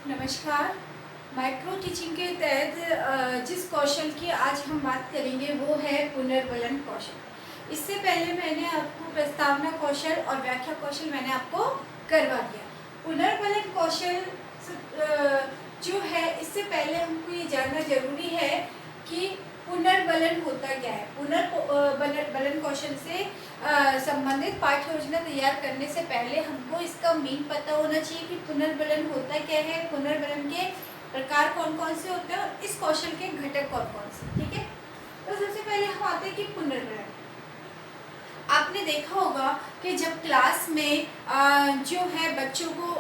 नमस्कार। Micro teaching के तहत जिस कौशल की आज हम बात करेंगे वो है पुनर्वलन कौशल। इससे पहले मैंने आपको प्रस्तावना कौशल और व्याख्या कौशल मैंने आपको करवा दिया। पुनर्वलन कौशल जो है, इससे पहले हमको ये जानना जरूरी है कि पुनर्वलन होता क्या है। पुनर्वलन कौशल से संबंधित पाठ्य योजना तैयार करने से पहले हमको इसका मीन पता होना चाहिए कि पुनर्वलन होता क्या है, पुनर्वलन के प्रकार कौन कौन से होते हैं और इस कौशल के घटक कौन कौन से। ठीक है, तो सबसे पहले हम आते हैं कि पुनर्वलन। आपने देखा होगा कि जब क्लास में जो है बच्चों को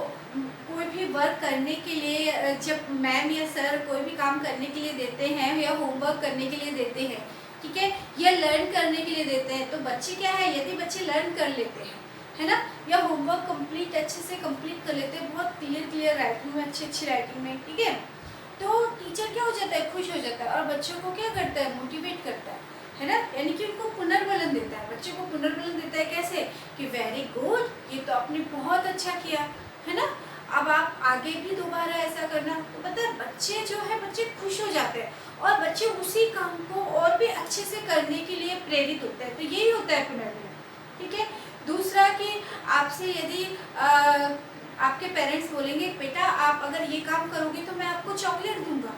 कोई भी वर्क करने के लिए, जब मैम या सर कोई भी काम करने के लिए देते हैं या होमवर्क करने के लिए देते हैं, ठीक है, या लर्न करने के लिए देते हैं, तो बच्चे क्या है, यदि बच्चे लर्न कर लेते हैं, है ना, या होमवर्क कंप्लीट अच्छे से कंप्लीट कर लेते हैं, बहुत क्लियर राइटिंग में, अच्छी राइटिंग में, ठीक है, तो टीचर क्या हो जाता है, खुश हो जाता है और बच्चों को क्या करता है, मोटिवेट करता है ना, यानी कि उनको पुनर्वलन देता है। बच्चों को पुनर्वलन देता है कैसे कि वेरी गुड, ये तो आपने बहुत अच्छा किया, है ना, अब आप आगे भी दोबारा ऐसा करना। तो पता है बच्चे जो है, बच्चे खुश हो जाते हैं और बच्चे उसी काम को और भी अच्छे से करने के लिए प्रेरित होते हैं। तो यही होता है पुनर्वलन। ठीक है, दूसरा कि आपसे यदि आपके पेरेंट्स बोलेंगे बेटा आप अगर ये काम करोगे तो मैं आपको चॉकलेट दूंगा,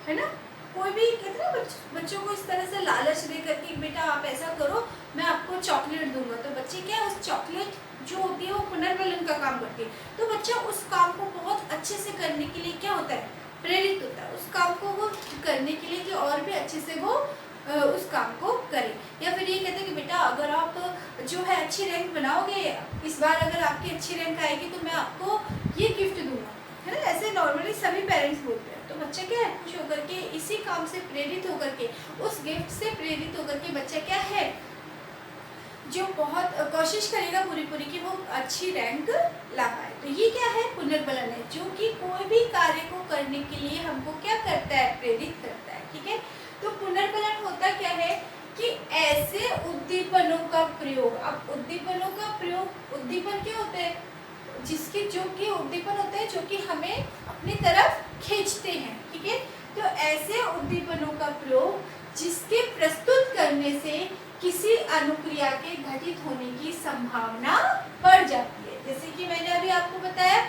है ना, कोई भी कहते हैं बच्चों को इस तरह से लालच दे करके बेटा आप ऐसा करो मैं आपको चॉकलेट दूंगा, तो बच्चे क्या उस चॉकलेट जो होती है वो पुनर्वलन का काम करती है। तो बच्चा उस काम को बहुत अच्छे से करने के लिए क्या होता है, प्रेरित होता है उस काम को वो करने के लिए कि और भी अच्छे से वो उस काम को करें। या फिर ये कहते हैं कि बेटा अगर आप जो है अच्छी रैंक बनाओगे, इस बार अगर आपकी अच्छी रैंक आएगी तो मैं आपको ये गिफ्ट दूंगा, है ना, ऐसे नॉर्मली सभी पेरेंट्स बोलते हैं। तो बच्चा क्या है, खुश होकर के इसी काम से प्रेरित होकर के, उस गिफ्ट से प्रेरित होकर के बच्चा क्या है, जो बहुत कोशिश करेगा पूरी कि वो अच्छी रैंक ला पाए। तो ये क्या है, पुनर्वलन है, जो कि कोई भी कार्य को करने के लिए हमको क्या करता है, प्रेरित करता है। ठीक है, तो पुनर्वलन होता क्या है कि ऐसे उद्दीपनों का प्रयोग। अब उद्दीपनों का प्रयोग, उद्दीपन क्या होते हैं, जिसके जो कि उद्दीपन होते हैं जो कि हमें अपनी तरफ खींचते हैं। ठीक है, तो ऐसे उद्दीपनों का प्रयोग जिसके प्रस्तुत करने से किसी अनुक्रिया के घटित होने की संभावना बढ़ जाती है। जैसे कि मैंने अभी आपको बताया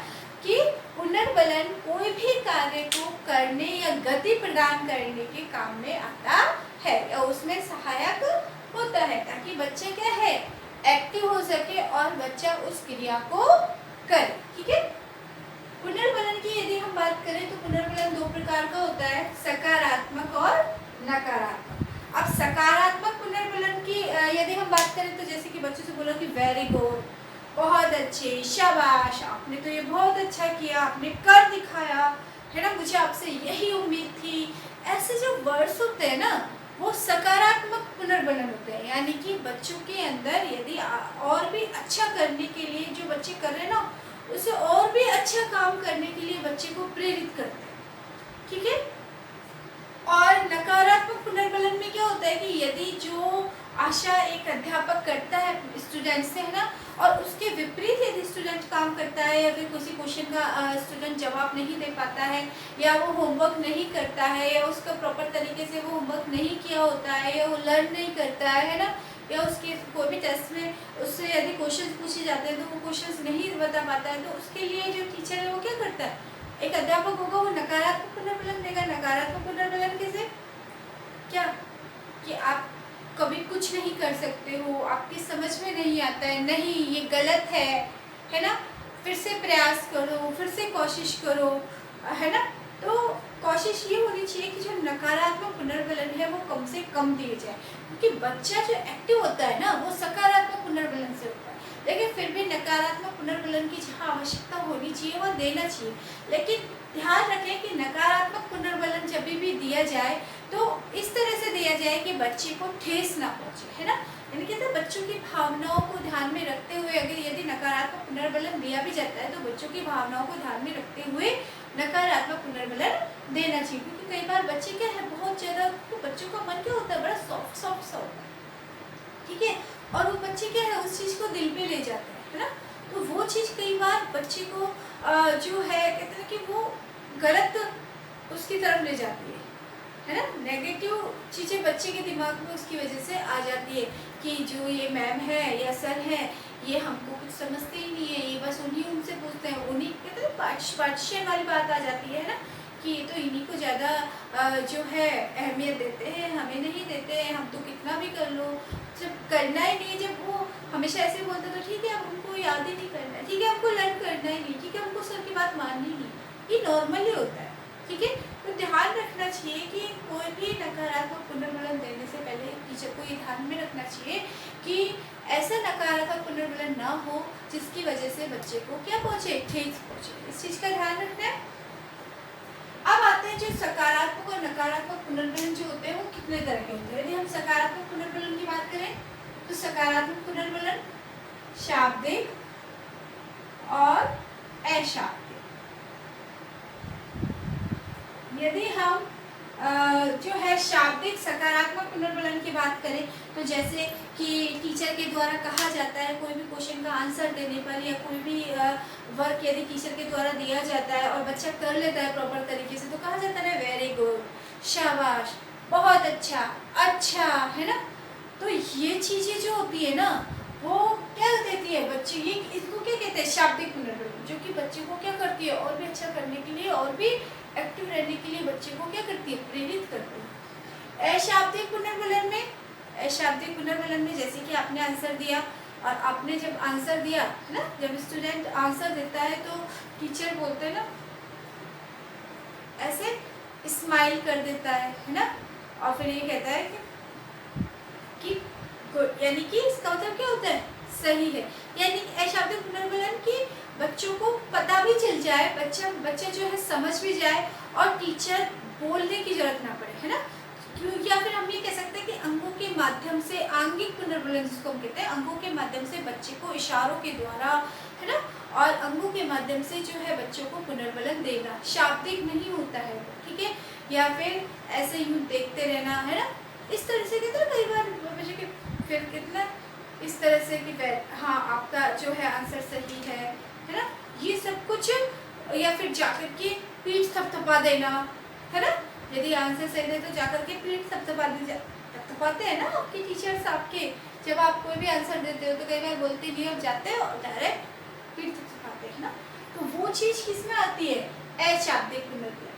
कि पुनर्वलन कोई भी कार्य को करने या गति प्रदान करने के काम में आता है या उसमें सहायक होता है, ताकि बच्चे क्या है, एक्टिव हो सके और बच्चा उस क्रिया को करे। ठीक है, पुनर्वलन की यदि हम बात करें तो पुनर्वलन दो प्रकार का होता है, सकारात्मक और नकारात्मक। अब सकारात्मक पुनर्वलन की यदि हम बात करें तो जैसे कि बच्चों से बोलो कि वेरी गुड, बहुत अच्छे, शाबाश, आपने तो ये बहुत अच्छा किया, आपने कर दिखाया, है ना, मुझे आपसे यही उम्मीद थी। ऐसे जो वर्ड्स होते हैं ना वो सकारात्मक पुनर्वलन होते हैं, यानी कि बच्चों के अंदर यदि और भी अच्छा करने के लिए जो बच्चे कर रहे हैं ना, उसे और भी अच्छा काम करने के लिए बच्चे को प्रेरित करते हैं। ठीक है, और नकारात्मक पुनर्वलन में क्या होता है कि यदि जो आशा एक अध्यापक करता है स्टूडेंट से, है ना, और उसके विपरीत यदि स्टूडेंट काम करता है या फिर किसी क्वेश्चन का स्टूडेंट जवाब नहीं दे पाता है या वो होमवर्क नहीं करता है या उसका प्रॉपर तरीके से वो होमवर्क नहीं किया होता है या वो लर्न नहीं करता है ना, या उसके कोई भी टेस्ट में उससे यदि क्वेश्चन पूछे जाते हैं तो वो क्वेश्चन नहीं बता पाता है, तो उसके लिए जो टीचर है वो क्या करता है, एक अध्यापक होगा वो नकारात्मक पुनर्वलन देगा। नकारात्मक पुनर्वलन कैसे, क्या कि आप कभी कुछ नहीं कर सकते हो, आपकी समझ में नहीं आता है, नहीं ये गलत है ना, फिर से प्रयास करो, फिर से कोशिश करो, है ना। तो कोशिश ये होनी चाहिए कि जो नकारात्मक पुनर्वलन है वो कम से कम दिए जाए, क्योंकि बच्चा जो एक्टिव होता है ना वो सकारात्मक पुनर्वलन से होता है, लेकिन फिर भी नकारात्मक पुनर्वलन की जहाँ आवश्यकता होनी चाहिए वह देना चाहिए। लेकिन ध्यान रखें कि नकारात्मक पुनर्वलन जब भी दिया जाए तो इस तरह से दिया जाए कि बच्चे को ठेस ना पहुंचे, है ना, यानी कहते हैं बच्चों की भावनाओं को ध्यान में रखते हुए अगर यदि नकारात्मक पुनर्वलन दिया भी जाता है तो बच्चों की भावनाओं को ध्यान में रखते हुए नकारात्मक पुनर्वलन देना चाहिए। क्योंकि कई बार बच्चे क्या है, बहुत ज़्यादा, तो बच्चों का मन क्या होता है, बड़ा सॉफ्ट सा होता है। ठीक है, और वो बच्चे क्या है उस चीज़ को दिल पे ले जाते हैं, है ना, तो वो चीज़ कई बार बच्चे को जो है कहते हैं कि वो गलत उसकी तरफ ले जाती है ना। नेगेटिव चीज़ें बच्चे के दिमाग में उसकी वजह से आ जाती है कि जो ये मैम है या सर है ये हमको कुछ समझते ही नहीं है, ये बस उन्हीं उनसे पूछते हैं, उन्हीं कहते हैं पार्टीशन वाली बात आ जाती है ना कि ये तो इन्हीं को ज़्यादा जो है अहमियत देते हैं, हमें नहीं देते हैं, हम तो कितना भी कर लो, जब करना ही नहीं, जब वो हमेशा ऐसे बोलते तो ठीक है अब हमको याद ही नहीं करना है, ठीक है हमको लर्न करना ही नहीं, ठीक है हमको सर की बात माननी ही नहीं, ये नॉर्मली होता है। ठीक है, तो ध्यान रखना चाहिए कि कोई भी नकारात्मक पुनर्वलन देने से पहले टीचर को ये ध्यान में रखना चाहिए कि ऐसा नकारात्मक पुनर्वलन ना हो जिसकी वजह से बच्चे को क्या पहुँचे, ठेस पहुँचे, इस चीज़ का ध्यान रखना है। अब आते हैं जो सकारात्मक और नकारात्मक पुनर्वलन जो होते हैं वो कितने तरह के होते हैं। यदि हम सकारात्मक पुनर्वलन की बात करें तो सकारात्मक पुनर्वलन शाब्दिक और अशाब्दिक। यदि हम जो है शाब्दिक सकारात्मक पुनर्वलन की बात करें तो जैसे कि टीचर के द्वारा कहा जाता है कोई भी क्वेश्चन का आंसर देने पर या कोई भी वर्क यदि टीचर के द्वारा दिया जाता है और बच्चा कर लेता है प्रॉपर तरीके से तो कहा जाता है वेरी गुड, शाबाश, बहुत अच्छा, अच्छा, है ना। तो ये चीज़ें जो होती है ना वो क्या देती है बच्चे, ये इसको क्या कहते हैं, शाब्दिक पुनर्वलन, जो कि बच्चे को क्या करती है और भी अच्छा करने के लिए और भी एक्टिव रहने के लिए बच्चे को क्या करती है, प्रेरित करती है। अशाब्दिक पुनर्वलन में, अशाब्दिक पुनर्वलन में जैसे कि आपने आंसर दिया और आपने जब आंसर दिया है ना, जब स्टूडेंट आंसर देता है तो टीचर बोलते हैं ना ऐसे स्माइल कर देता है ना, और फिर ये कहता है कि गुड, यानी कि इसका मतलब क्या होता है, सही है। यानी अशाब्दिक पुनर्वलन की बच्चों को पता भी चल जाए, बच्चा जो है समझ भी जाए और टीचर बोलने की जरूरत ना पड़े, है ना। या फिर हम ये कह सकते हैं कि अंगों के माध्यम से, आंगिक पुनर्वलन जिसको हम कहते हैं, अंगों के माध्यम से बच्चे को इशारों के द्वारा, है ना, और अंगों के माध्यम से जो है बच्चों को पुनर्वलन देना, शाब्दिक नहीं होता है, ठीक है। या फिर ऐसे यूं देखते रहना, है ना, इस तरह से कहते हैं कई बार बच्चे के फिर कितना इस तरह से कि हाँ आपका जो है आंसर सही है ना, ये सब कुछ। या फिर जाकर के पीठ थपथपा देना, है ना, यदि आंसर सही है तो जाकर के पीठ थपथपाते हैं ना आपके टीचर्स आपके, जब आप कोई भी आंसर देते हो तो कई बार बोलते नहीं हो, जाते हो और डायरेक्ट पीठ थपथपाते हैं ना। तो वो चीज़ किसमें आती है, अशाब्दिक पुनर्वलन।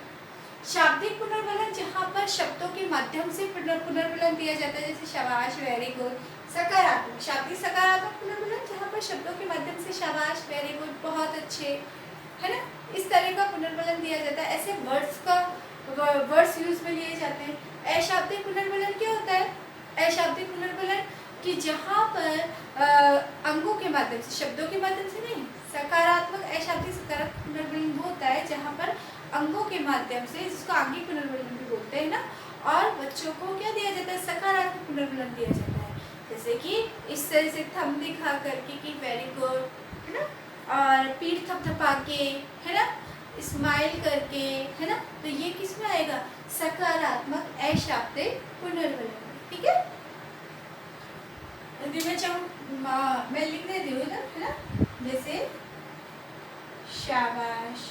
शाब्दिक पुनर्वलन जहाँ पर शब्दों के माध्यम से पुनर्वलन दिया जाता है, जैसे शाबाश, वेरी गुड। सकारात्मक, शाब्दिक सकारात्मक पुनर्वलन जहाँ पर शब्दों के माध्यम से शाबाश, वेरी गुड, बहुत अच्छे, है ना, इस तरह का पुनर्वलन दिया जाता है। ऐसे वर्ड्स यूज में लिए जाते हैं। अशाब्दिक पुनर्वलन क्या होता है, अशाब्दिक पुनर्वलन कि जहाँ पर अंगों के माध्यम से, शब्दों के माध्यम से नहीं, सकारात्मक अशाब्दिक सकारात्मक पुनर्वलन वो होता है जहाँ पर अंगों के माध्यम से, जिसको आंगिक पुनर्वलन भी बोलते हैं ना, और बच्चों को क्या दिया जाता है, सकारात्मक पुनर्वलन दिया जाता है। जैसे कि इस तरह से थंब दिखा करके कि वेरी गुड, है ना, और पीठ थपथपा के, है ना, स्माइल करके, है ना, तो ये किस में आएगा, सकारात्मक अशाब्दिक पुनर्वलन, ठीक है। यदि मैं चाहूँ मैं लिखने दी हूँ, है ना, जैसे शाबाश,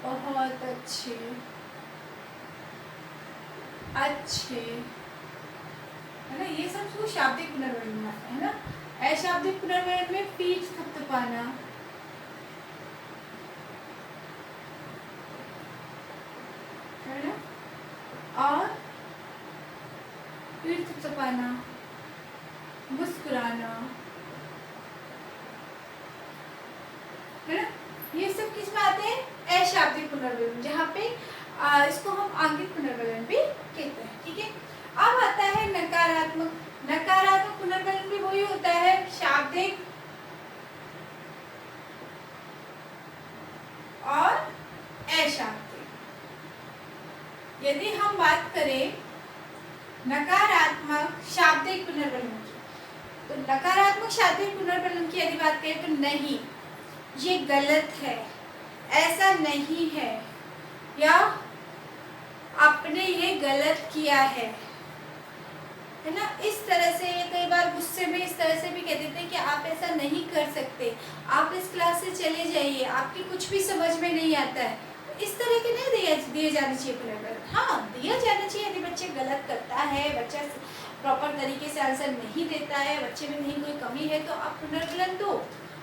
बहुत अच्छे, अच्छे, है ना, ये सब को शाब्दिक पुनर्वलन में आता है ना। अशाब्दिक पुनर्वलन में पीठ थपथपाना, है ना, और पीठ थपथपाना, मुस्कुराना, है ना, ये सब किस में आते हैं, अशाब्दिक पुनर्वलन, जहाँ पे इसको हम आंगिक पुनर्वलन भी कहते हैं, ठीक है। अब आता है नकारात्मक। नकारात्मक पुनर्वलन भी वही होता है, शाब्दिक और अशाब्दिक। यदि हम बात करें नकारात्मक शाब्दिक पुनर्वलन की, तो नकारात्मक शाब्दिक पुनर्वलन की यदि बात करें तो नहीं, ये गलत है, ऐसा नहीं है, या आपने ये गलत किया है ना, इस तरह से। कई बार गुस्से में इस तरह से भी कह देते हैं कि आप ऐसा नहीं कर सकते, आप इस क्लास से चले जाइए, आपकी कुछ भी समझ में नहीं आता है, इस तरह के नहीं दिए जाने चाहिए पुनर्वलन। हाँ, दिया जाना चाहिए यदि बच्चे गलत करता है, बच्चा प्रॉपर तरीके से आंसर नहीं देता है, बच्चे में नहीं कोई कमी है, तो आप पुनर्वलन दो,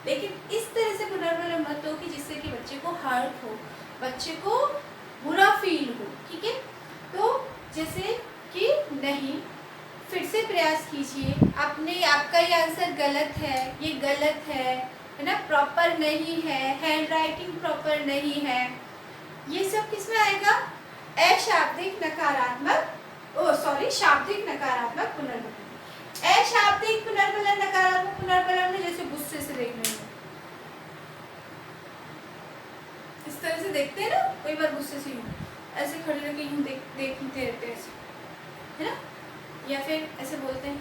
लेकिन इस तरह से पुनर्वलन मत दो कि जिससे कि बच्चे को हर्ट हो, बच्चे को बुरा फील हो। ठीक है, तो जैसे कि नहीं, फिर से प्रयास कीजिए, आपका ये आंसर गलत है, ये गलत है ना, प्रॉपर नहीं है, हैंड राइटिंग प्रॉपर नहीं है, ये सब किसमें आएगा? अशाब्दिक नकारात्मक शाब्दिक नकारात्मक पुनर्वलन। अशाब्दिक पुनर्वलन, नकारात्मक पुनर्वलन में जैसे गुस्से से देखने में, इस तरह से देखते हैं ना, कई बार गुस्से से यूं ऐसे खड़े रह के यूं देखते रहते हैं ऐसे, है ना, या फिर ऐसे बोलते हैं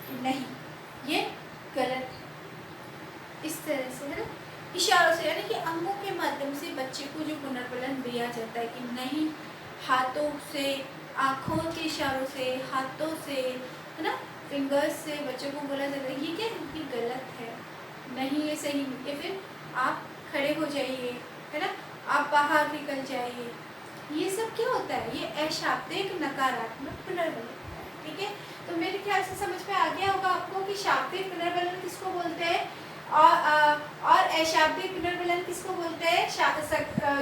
कि नहीं ये गलत है, इस तरह से, है ना, इशारों से, यानी कि अंगों के माध्यम से बच्चे को जो पुनर्वलन दिया जाता है कि नहीं, हाथों से, आँखों के इशारों से, हाथों से, है ना, फिंगर्स से बच्चों को बोला जाता है ये क्या, ये गलत है, नहीं ये सही, या फिर आप खड़े हो जाइए, है ना, आप बाहर निकल जाइए, ये सब क्या होता है? ये अशाब्दिक नकारात्मक पुनर्वलन। ठीक है, तो मेरे ख्याल से समझ में आ गया होगा आपको कि शाब्दिक पुनर्वलन किसको बोलते हैं और अशाब्दिक पुनर्वलन किसको बोलते हैं।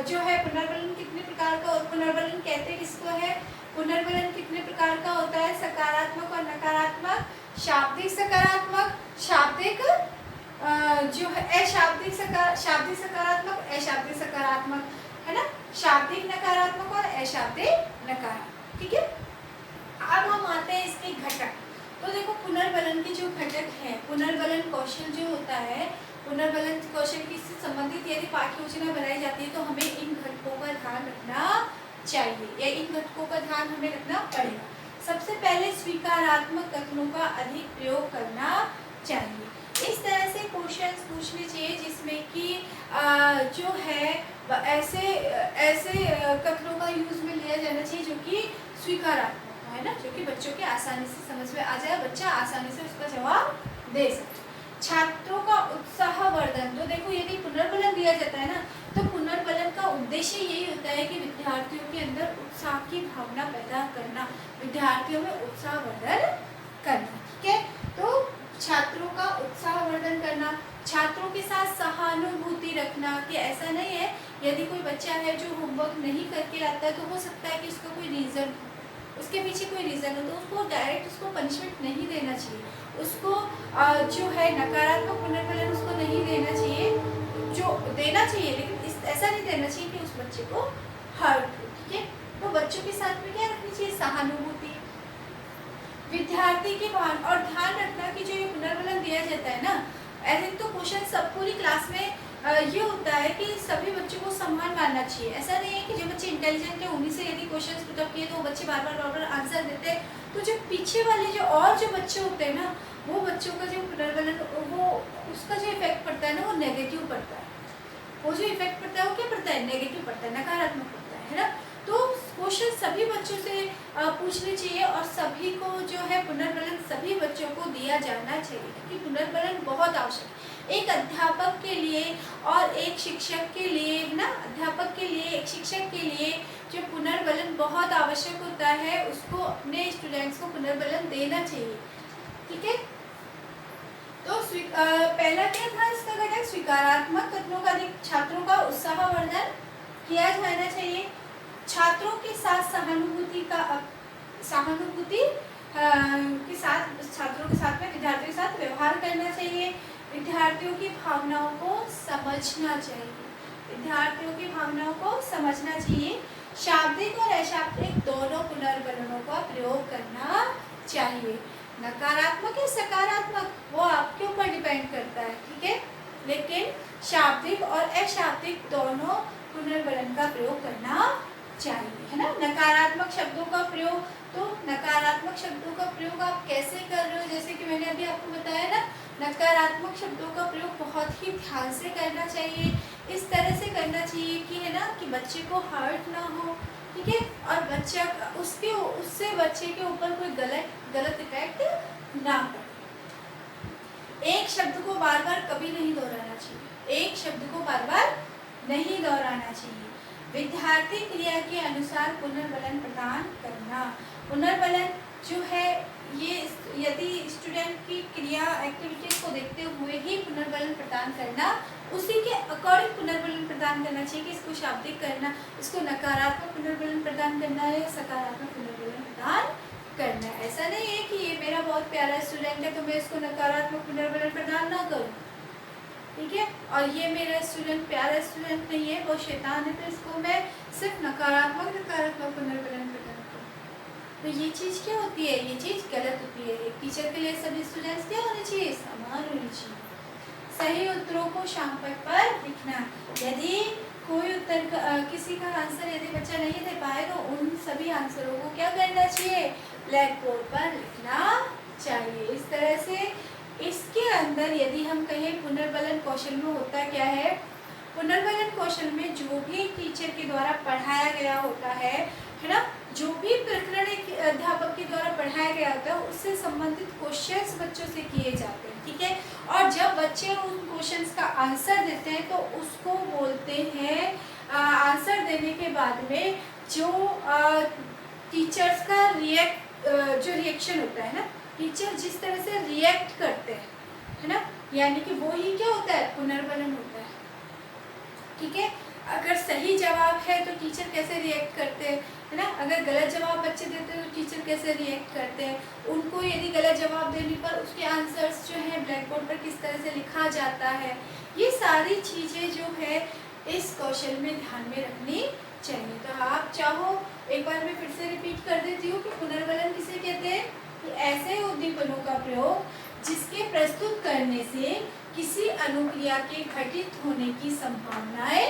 जो है पुनर्वलन कितने प्रकार का, और पुनर्वलन कहते हैं किसको है, पुनर्वलन कितने प्रकार का होता है, सकारात्मक और नकारात्मक, शाब्दिक सकारात्मक, शाब्दिक जो है शाब्दिक सकारात्मक, अशाब्दिक सकारात्मक, है ना, शाब्दिक नकारात्मक और अशाब्दिक नकारात्मक। ठीक है, अब हम आते हैं इसके घटक। तो देखो, पुनर्वलन के जो घटक हैं, पुनर्वलन कौशल जो होता है, पुनर्वलन कौशल की से संबंधित यदि पाठ्य योजना बनाई जाती है तो हमें इन घटकों का ध्यान रखना चाहिए, या इन घटकों का ध्यान हमें रखना पड़ेगा। सबसे पहले स्वीकारात्मक कथनों का अधिक प्रयोग करना चाहिए। इस तरह से क्वेश्चंस पूछने चाहिए जिसमें कि जो है ऐसे कथनों का यूज में लिया जाना चाहिए जो कि स्वीकारात्मक है ना, जो कि बच्चों के आसानी से समझ में आ जाए, बच्चा आसानी से उसका जवाब दे सके। छात्रों का उत्साहवर्धन, तो देखो यदि पुनर्वलन दिया जाता है ना, तो पुनर्वलन का उद्देश्य यही होता है कि विद्यार्थियों के अंदर उत्साह की भावना पैदा करना, विद्यार्थियों में उत्साहवर्धन करना। ठीक है, तो छात्रों का उत्साहवर्धन करना, छात्रों के साथ सहानुभूति रखना, कि ऐसा नहीं है यदि कोई बच्चा है जो होमवर्क नहीं करके आता है, तो हो सकता है कि उसका कोई रीज़न, उसके पीछे कोई रीज़न हो, तो उसको डायरेक्ट उसको पनिशमेंट नहीं देना चाहिए, उसको जो है नकारात्मक पुनर्वलन उसको नहीं देना चाहिए, जो देना चाहिए लेकिन ऐसा नहीं देना चाहिए कि उस बच्चे को हर्ट हो। ठीक है, तो बच्चों के साथ में क्या रखनी चाहिए, सहानुभूति, विद्यार्थी की भान, और ध्यान रखना कि जो ये पुनर्वलन दिया जाता है ना, ऐसे तो क्वेश्चन सब पूरी क्लास में ये होता है कि सभी बच्चों को समान मानना चाहिए। ऐसा नहीं है कि जो बच्चे इंटेलिजेंट है उन्हीं से यदि क्वेश्चन पुटअप किए तो वो बच्चे बार बार आंसर देते हैं, तो जो पीछे वाले जो बच्चे होते हैं ना, वो बच्चों का जो पुनर्वलन, वो उसका जो इफेक्ट पड़ता है ना, वो नेगेटिव पड़ता है, वो जो इफेक्ट पड़ता है वो क्या पड़ता है, नेगेटिव पड़ता है, नकारात्मक पड़ता है ना। तो क्वेश्चन सभी बच्चों से पूछने चाहिए, और सभी को जो है पुनर्वलन सभी बच्चों को दिया जाना चाहिए, क्योंकि पुनर्वलन बहुत आवश्यक है एक अध्यापक के लिए और एक शिक्षक के लिए, है ना, अध्यापक के लिए, एक शिक्षक के लिए जो पुनर्वलन बहुत आवश्यक होता है, उसको अपने स्टूडेंट्स को पुनर्वलन देना चाहिए। ठीक है, तो पहला क्या था इसका घटक, स्वीकारात्मक कथनों का अधिक, छात्रों का उत्साहवर्धन किया जाना चाहिए, छात्रों के साथ सहानुभूति के साथ, छात्रों के साथ में विद्यार्थियों के साथ व्यवहार करना चाहिए, विद्यार्थियों की भावनाओं को समझना चाहिए, विद्यार्थियों की भावनाओं को समझना चाहिए, शाब्दिक और अशाब्दिक दोनों पुनर्वलनों का प्रयोग करना चाहिए। नकारात्मक या सकारात्मक वो आपके ऊपर डिपेंड करता है। ठीक है, लेकिन शाब्दिक और अशाब्दिक दोनों पुनर्वलन का प्रयोग करना चाहिए, है ना। नकारात्मक शब्दों का प्रयोग, तो नकारात्मक शब्दों का प्रयोग आप कैसे कर रहे हो, जैसे कि मैंने अभी आपको बताया ना, नकारात्मक शब्दों का प्रयोग बहुत ही ध्यान से करना चाहिए, इस तरह से करना चाहिए कि, है ना, कि बच्चे को हर्ट ना हो। ठीक है, और बच्चा उससे बच्चे के ऊपर कोई गलत इफेक्ट ना पड़े। एक शब्द को बार बार कभी नहीं दोहराना चाहिए, एक शब्द को बार बार नहीं दोहराना चाहिए। विद्यार्थी क्रिया के अनुसार पुनर्बलन प्रदान करना। पुनर्बलन जो है ये यदि स्टूडेंट की क्रिया एक्टिविटीज को देखते हुए ही पुनर्बलन प्रदान करना, उसी के अकॉर्डिंग पुनर्बलन प्रदान करना चाहिए कि इसको शाब्दिक करना, इसको नकारात्मक पुनर्बलन प्रदान करना है या सकारात्मक पुनर्बलन प्रदान करना है। ऐसा नहीं है कि ये मेरा बहुत प्यारा स्टूडेंट है तो मैं इसको नकारात्मक पुनर्बलन प्रदान ना करूँ, ठीक है, और ये मेरा स्टूडेंट प्यारा स्टूडेंट नहीं है, वो शैतान है, तो इसको मैं सिर्फ नकारात्मक पुनर्बलन प्रदान करूँ। तो ये चीज़ क्या होती है, ये चीज़ गलत होती है। एक टीचर के लिए सभी स्टूडेंट्स क्या होने चाहिए, समान होने चाहिए। सही उत्तरों को शामपट पर लिखना। यदि कोई उत्तर किसी का आंसर यदि बच्चा नहीं दे पाए तो उन सभी आंसरों को क्या करना चाहिए, ब्लैक बोर्ड पर लिखना चाहिए। इस तरह से इसके अंदर यदि हम कहें पुनर्बलन कौशल में होता क्या है, पुनर्बलन कौशल में जो भी टीचर के द्वारा पढ़ाया गया होता है ना, जो भी प्रकरण एक अध्यापक के द्वारा पढ़ाया गया होता है उससे संबंधित क्वेश्चंस बच्चों से किए जाते हैं, ठीक है। और जब बच्चे उन क्वेश्चंस का आंसर देते हैं तो उसको बोलते हैं, आंसर देने के बाद में जो टीचर्स का जो रिएक्शन होता है ना, टीचर जिस तरह से रिएक्ट करते हैं, है ना, यानी कि वो ही क्या होता है, पुनर्बलन होता है, ठीक है। अगर सही जवाब है तो टीचर कैसे रिएक्ट करते हैं, है ना, अगर गलत जवाब बच्चे देते हैं तो टीचर कैसे रिएक्ट करते हैं, उनको यदि गलत जवाब देने पर उसके आंसर्स जो है ब्लैक बोर्ड पर किस तरह से लिखा जाता है, ये सारी चीज़ें जो है इस कौशल में ध्यान में रखनी चाहिए। तो आप चाहो एक बार मैं फिर से रिपीट कर देती हूँ कि पुनर्बलन किसे कहते हैं, कि ऐसे उद्दीपनों का प्रयोग जिसके प्रस्तुत करने से किसी अनुक्रिया के घटित होने की संभावनाएं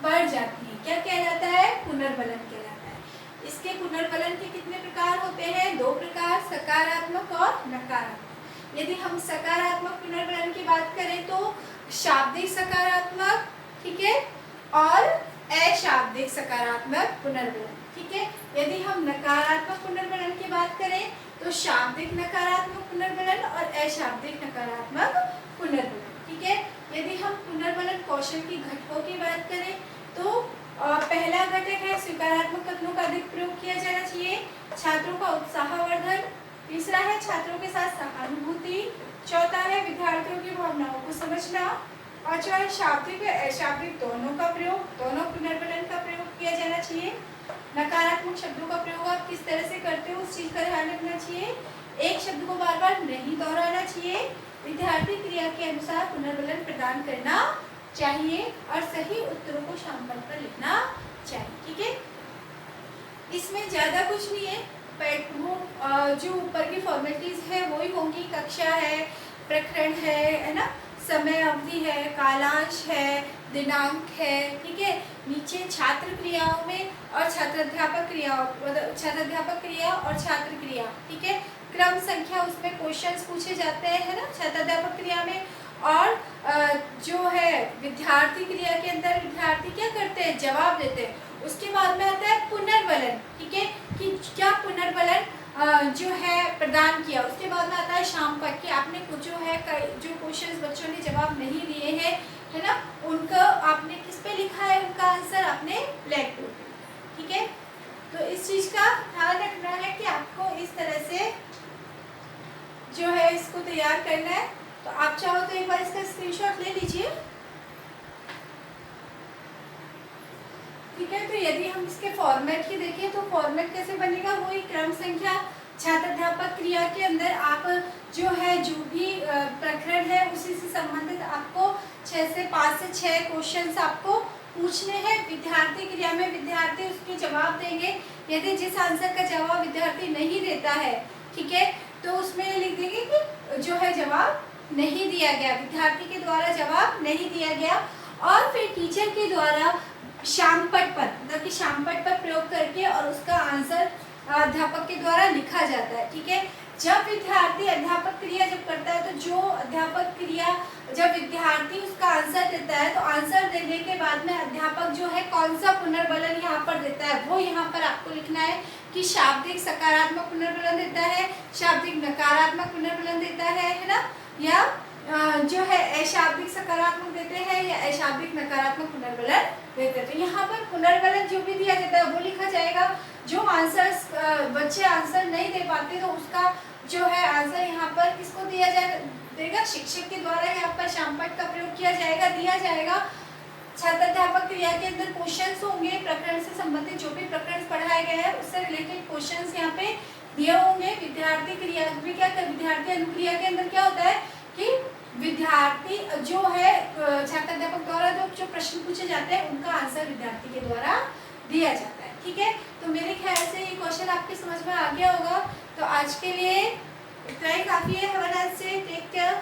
बढ़ जाती है। क्या कहलाता है, पुनर्बलन कहलाता है। इसके पुनर्बलन के कितने प्रकार होते हैं, दो प्रकार, सकारात्मक और नकारात्मक। यदि हम सकारात्मक पुनर्बलन की बात करें तो शाब्दिक सकारात्मक, ठीक है, और अशाब्दिक सकारात्मक पुनर्बलन, ठीक है। यदि हम नकारात्मक पुनर्बलन की बात करें तो शाब्दिक नकारात्मक पुनर्बलन और अशाब्दिक नकारात्मक पुनर्बलन, ठीक है। यदि हम पुनर्बलन कौशल की घटकों की बात करें तो पहला घटक है स्वीकारात्मक कथनों का अधिक प्रयोग किया जाना चाहिए, छात्रों का उत्साहवर्धन, तीसरा है छात्रों के साथ सहानुभूति, चौथा है विद्यार्थियों की भावनाओं को समझना, पांचवा है शाब्दिक व अशाब्दिक दोनों का प्रयोग, दोनों पुनर्बलन का प्रयोग किया जाना चाहिए। नकारात्मक शब्दों का प्रयोग आप किस तरह से करते हो उस चीज का ध्यान रखना चाहिए। एक शब्द को बार बार नहीं दोहराना चाहिए। विद्यार्थी क्रिया के अनुसार पुनर्बलन प्रदान करना चाहिए और सही उत्तरों को शामपट पर लिखना चाहिए, ठीक है। इसमें ज़्यादा कुछ नहीं है, वो जो ऊपर की फॉर्मेलिटीज है वही होंगी, कक्षा है, प्रकरण है ना, समय अवधि है, कालांश है, दिनांक है, ठीक है। नीचे छात्र क्रियाओं में और छात्राध्यापक क्रियाओं, छात्राध्यापक क्रिया और छात्र क्रिया, ठीक है, क्रम संख्या, उसमें क्वेश्चंस पूछे जाते हैं, है ना, छात्राध्यापक क्रिया में। और जो है विद्यार्थी क्रिया के अंदर विद्यार्थी क्या करते हैं, जवाब देते हैं। उसके बाद में आता है पुनर्बलन, ठीक है, कि क्या पुनर्बलन जो है प्रदान किया। उसके बाद में आता है शामपट, कि आपने जो है जो क्वेश्चंस बच्चों ने जवाब नहीं दिए हैं, है ना, उनका आपने किस पे लिखा है, उनका आंसर आपने ब्लैक बोर्ड पे, ठीक है। तो इस चीज़ का ध्यान रखना है कि आपको इस तरह से जो है इसको तैयार करना है। तो आप चाहो तो एक बार इसका स्क्रीनशॉट ले लीजिए, ठीक है। तो यदि हम इसके फॉर्मेट की देखें तो फॉर्मेट कैसे बनेगा, वही क्रम संख्या, छात्राध्यापक क्रिया के अंदर आप जो है जो भी प्रकरण है उसी से संबंधित आपको 5 से 6 क्वेश्चंस आपको पूछने हैं। विद्यार्थी क्रिया में विद्यार्थी उसके जवाब देंगे। यदि जिस आंसर का जवाब विद्यार्थी नहीं देता है, ठीक है, तो उसमें लिख देंगे कि जो है जवाब नहीं दिया गया, विद्यार्थी के द्वारा जवाब नहीं दिया गया। और फिर टीचर के द्वारा शामपट पर, मतलब कि शामपट पर प्रयोग करके और उसका आंसर अध्यापक के द्वारा लिखा जाता है, ठीक है। जब विद्यार्थी अध्यापक क्रिया जब करता है तो जो अध्यापक क्रिया जब विद्यार्थी उसका आंसर देता है तो आंसर देने के बाद में अध्यापक जो है कौन सा पुनर्बलन यहाँ पर देता है वो यहाँ पर आपको लिखना है कि शाब्दिक सकारात्मक पुनर्बलन देता है, शाब्दिक नकारात्मक पुनर्बलन देता है ना, या जो है अशाब्दिक सकारात्मक देते हैं या अशाब्दिक नकारात्मक पुनर्वलन देते हैं। तो यहाँ पर पुनर्वलन जो भी दिया जाता है वो लिखा जाएगा। जो आंसर्स बच्चे आंसर नहीं दे पाते तो उसका जो है आंसर यहाँ पर किसको दिया देगा, शिक्षक के द्वारा यहाँ पर शामपट का प्रयोग किया जाएगा, दिया जाएगा। छात्राध्यापक क्रिया के अंदर क्वेश्चंस होंगे, प्रकरण से संबंधित जो भी प्रकरण पढ़ाए गए हैं उससे रिलेटेड क्वेश्चंस यहाँ पे दिए होंगे। विद्यार्थी क्रिया भी क्या कर, विद्यार्थी अनुक्रिया के अंदर क्या होता है कि विद्यार्थी जो है छात्राध्यापक द्वारा जो प्रश्न पूछे जाते हैं उनका आंसर विद्यार्थी के द्वारा दिया जाता है। ठीक है, तो मेरे ख्याल से ये क्वेश्चन आपके समझ में आ गया होगा। तो आज के लिए इतना ही काफ़ी है। हमारे से टेक केयर।